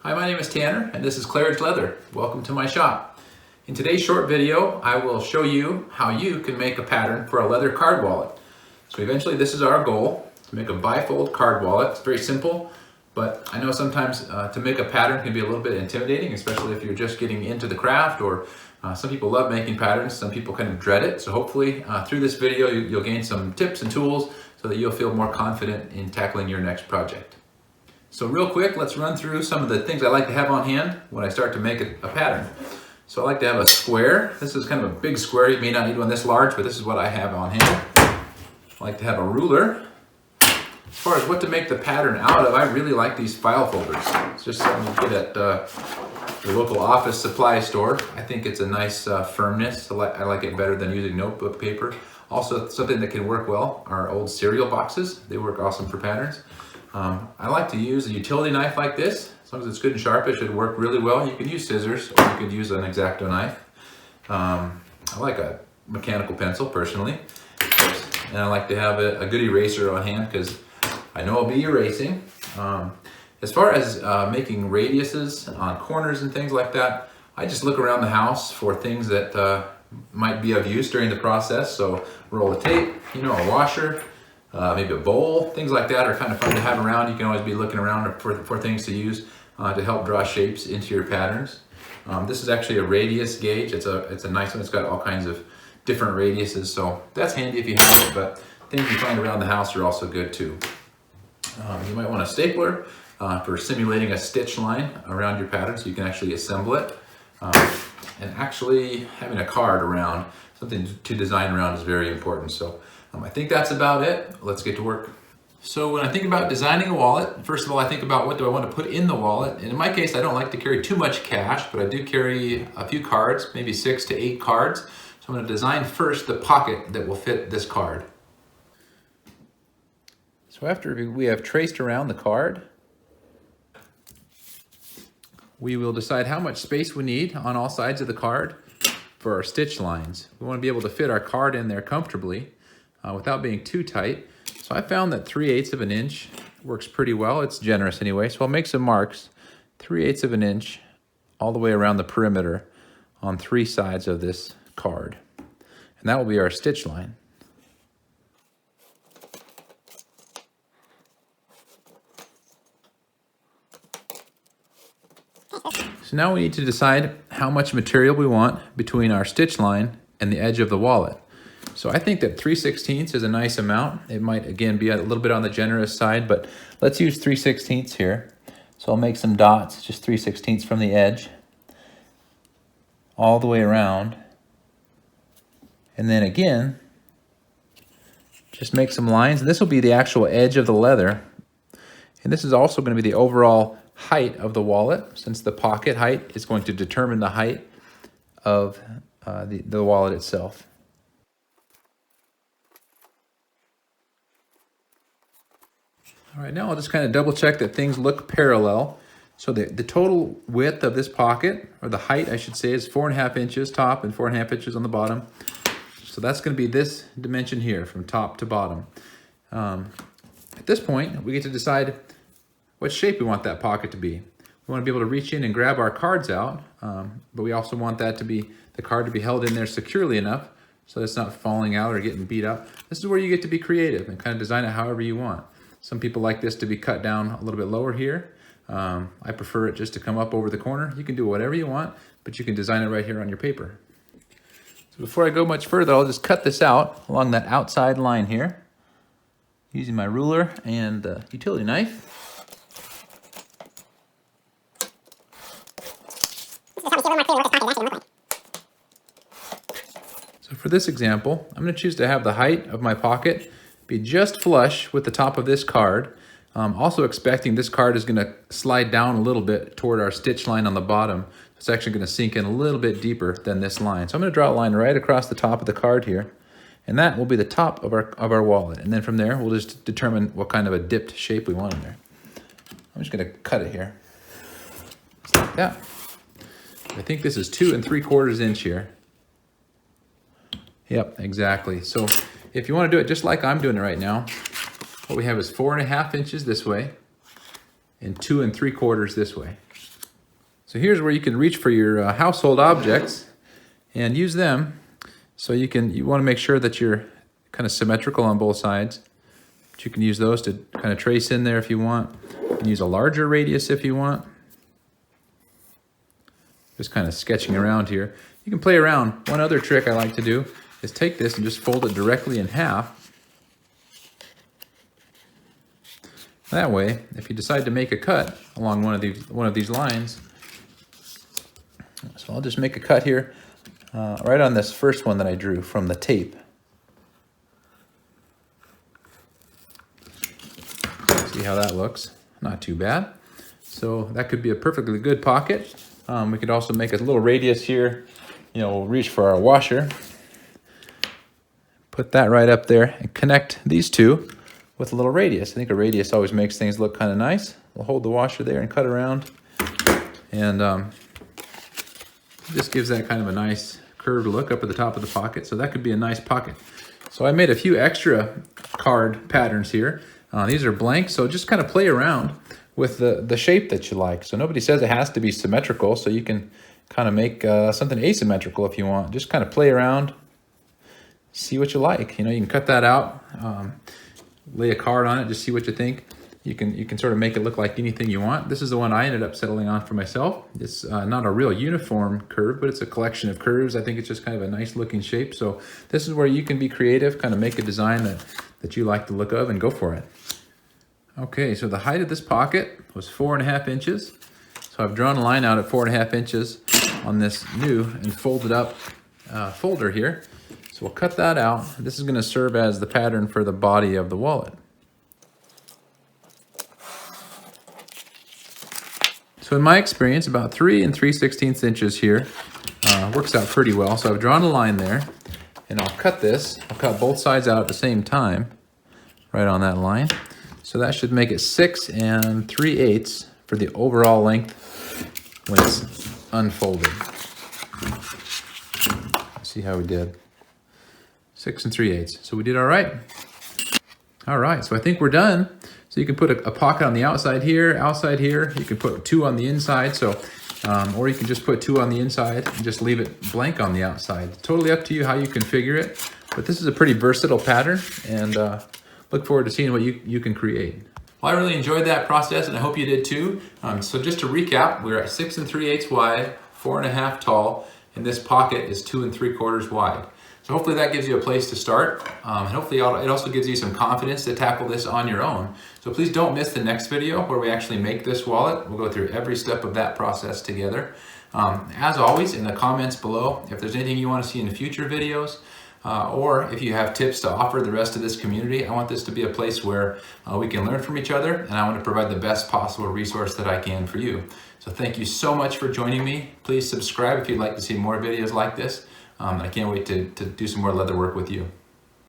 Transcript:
Hi, my name is Tanner and this is Claridge Leather. Welcome to my shop. In today's short video, I will show you how you can make a pattern for a leather card wallet. So eventually this is our goal, to make a bifold card wallet. It's very simple, but I know sometimes to make a pattern can be a little bit intimidating, especially if you're just getting into the craft, or some people love making patterns, some people kind of dread it. So hopefully through this video you'll gain some tips and tools so that you'll feel more confident in tackling your next project. So real quick, let's run through some of the things I like to have on hand when I start to make a pattern. So I like to have a square. This is kind of a big square. You may not need one this large, but this is what I have on hand. I like to have a ruler. As far as what to make the pattern out of, I really like these file folders. It's just something you get at the local office supply store. I think it's a nice firmness. I like it better than using notebook paper. Also, something that can work well are old cereal boxes. They work awesome for patterns. I like to use a utility knife like this. As long as it's good and sharp, it should work really well. You can use scissors, or you could use an X-Acto knife. I like a mechanical pencil, personally. And I like to have a good eraser on hand, because I know I'll be erasing. As far as making radiuses on corners and things like that, I just look around the house for things that might be of use during the process. So roll of tape, a washer, maybe a bowl, things like that are kind of fun to have around. You can always be looking around for things to use to help draw shapes into your patterns. This is actually a radius gauge. It's a nice one. It's got all kinds of different radiuses, so that's handy if you have it, but things you find around the house are also good too. You might want a stapler for simulating a stitch line around your pattern so you can actually assemble it. And actually having a card around, something to design around, is very important. So I think that's about it. Let's get to work. So when I think about designing a wallet, first of all, I think about what do I want to put in the wallet. And in my case, I don't like to carry too much cash, but I do carry a few cards, maybe 6 to 8 cards. So I'm going to design first the pocket that will fit this card. So after we have traced around the card, we will decide how much space we need on all sides of the card for our stitch lines. We want to be able to fit our card in there comfortably without being too tight. So I found that 3/8 of an inch works pretty well. It's generous anyway. So I'll make some marks, 3/8 of an inch all the way around the perimeter on 3 sides of this card. And that will be our stitch line. So now we need to decide how much material we want between our stitch line and the edge of the wallet. So I think that 3/16 is a nice amount. It might, again, be a little bit on the generous side, but let's use 3/16 here. So I'll make some dots, just 3/16 from the edge, all the way around. And then again, just make some lines. And this will be the actual edge of the leather. And this is also going to be the overall height of the wallet, since the pocket height is going to determine the height of the wallet itself. All right, now I'll just kind of double check that things look parallel. So the total width of this pocket, or the height I should say, is 4.5 inches top and 4.5 inches on the bottom. So that's going to be this dimension here from top to bottom. At this point, we get to decide what shape we want that pocket to be. We want to be able to reach in and grab our cards out, but we also want that to be, the card to be held in there securely enough so it's not falling out or getting beat up. This is where you get to be creative and kind of design it however you want. Some people like this to be cut down a little bit lower here. I prefer it just to come up over the corner. You can do whatever you want, but you can design it right here on your paper. So before I go much further, I'll just cut this out along that outside line here, using my ruler and the utility knife. So for this example, I'm going to choose to have the height of my pocket be just flush with the top of this card. Also expecting this card is going to slide down a little bit toward our stitch line on the bottom. It's actually going to sink in a little bit deeper than this line. So I'm going to draw a line right across the top of the card here, and that will be the top of our wallet. And then from there, we'll just determine what kind of a dipped shape we want in there. I'm just going to cut it here, just like that. I think this is 2 3/4 inch here. Yep, exactly. So if you want to do it just like I'm doing it right now, what we have is 4.5 inches this way and 2 3/4 this way. So here's where you can reach for your household objects and use them. So you want to make sure that you're kind of symmetrical on both sides. But you can use those to kind of trace in there if you want. You can use a larger radius if you want. Just kind of sketching around here. You can play around. One other trick I like to do is take this and just fold it directly in half. That way, if you decide to make a cut along one of these lines, so I'll just make a cut here right on this first one that I drew from the tape. See how that looks? Not too bad. So that could be a perfectly good pocket. We could also make a little radius here. We'll reach for our washer. Put that right up there and connect these two with a little radius. I think a radius always makes things look kind of nice. We'll hold the washer there and cut around. And just gives that kind of a nice curved look up at the top of the pocket. So that could be a nice pocket. So I made a few extra card patterns here. These are blank, so just kind of play around with the shape that you like. So nobody says it has to be symmetrical, so you can kind of make something asymmetrical if you want. Just kind of play around, see what you like. You can cut that out, lay a card on it, just see what you think. You can sort of make it look like anything you want. This is the one I ended up settling on for myself. It's not a real uniform curve, but it's a collection of curves. I think it's just kind of a nice looking shape. So this is where you can be creative, kind of make a design that you like the look of and go for it. Okay, so the height of this pocket was 4.5 inches. So I've drawn a line out at 4.5 inches on this new and folded up folder here. So we'll cut that out. This is going to serve as the pattern for the body of the wallet. So in my experience, about 3 3/16 inches here works out pretty well. So I've drawn a line there, and I'll cut this. I'll cut both sides out at the same time, right on that line. So that should make it 6 3/8 for the overall length when it's unfolded. Let's see how we did. 6 3/8. So we did all right. All right, so I think we're done. So you can put a pocket on the outside here. You can put 2 on the inside. So, or you can just put 2 on the inside and just leave it blank on the outside. Totally up to you how you configure it. But this is a pretty versatile pattern, and look forward to seeing what you can create. Well, I really enjoyed that process, and I hope you did too. So just to recap, we're at 6 3/8 wide, 4.5 tall, and this pocket is 2 3/4 wide. So hopefully that gives you a place to start, and hopefully it also gives you some confidence to tackle this on your own. So please don't miss the next video where we actually make this wallet. We'll go through every step of that process together. As always, in the comments below, if there's anything you want to see in future videos, or if you have tips to offer the rest of this community, I want this to be a place where we can learn from each other, and I want to provide the best possible resource that I can for you. So thank you so much for joining me. Please subscribe if you'd like to see more videos like this. I can't wait to do some more leather work with you.